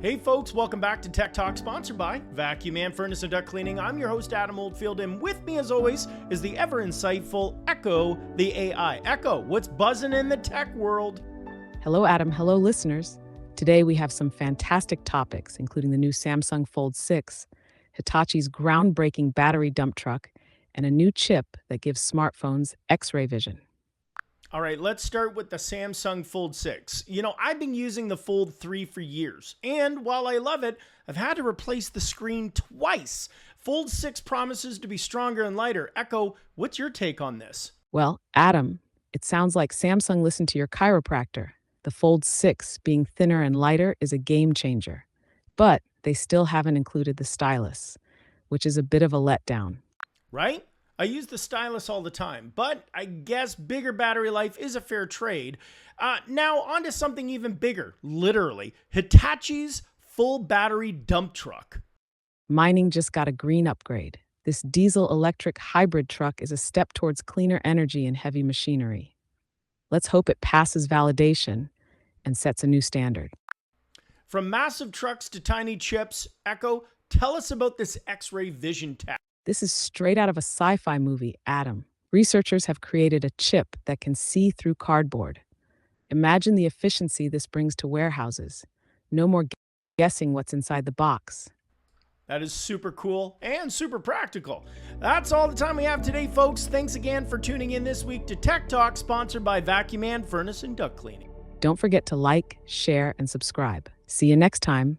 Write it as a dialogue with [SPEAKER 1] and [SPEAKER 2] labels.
[SPEAKER 1] Hey folks, welcome back to Tech Talk, sponsored by Vacuum and Furnace and Duct Cleaning. I'm your host, Adam Oldfield, and with me as always is the ever insightful Echo, the AI. Echo, what's buzzing in the tech world?
[SPEAKER 2] Hello, Adam. Hello, listeners. Today we have some fantastic topics, including the new Samsung Fold 6, Hitachi's groundbreaking battery dump truck, and a new chip that gives smartphones X-ray vision.
[SPEAKER 1] All right, let's start with the Samsung Fold 6. I've been using the Fold 3 for years, and while I love it, I've had to replace the screen twice. Fold 6 promises to be stronger and lighter. Echo, what's your take on this?
[SPEAKER 2] Well, Adam, it sounds like Samsung listened to your chiropractor. The Fold 6 being thinner and lighter is a game changer. But they still haven't included the Stylus, which is a bit of a letdown.
[SPEAKER 1] Right? I use the Stylus all the time, but I guess bigger battery life is a fair trade. Now, on to something even bigger, literally. Hitachi's full battery dump truck.
[SPEAKER 2] Mining just got a green upgrade. This diesel-electric hybrid truck is a step towards cleaner energy in heavy machinery. Let's hope it passes validation and sets a new standard.
[SPEAKER 1] From massive trucks to tiny chips, Echo, tell us about this X-ray vision tech.
[SPEAKER 2] This is straight out of a sci-fi movie, Adam. Researchers have created a chip that can see through cardboard. Imagine the efficiency this brings to warehouses. No more guessing what's inside the box.
[SPEAKER 1] That is super cool and super practical. That's all the time we have today, folks. Thanks again for tuning in this week to Tech Talk, sponsored by Vacuum and Furnace and Duct Cleaning.
[SPEAKER 2] Don't forget to like, share, and subscribe. See you next time.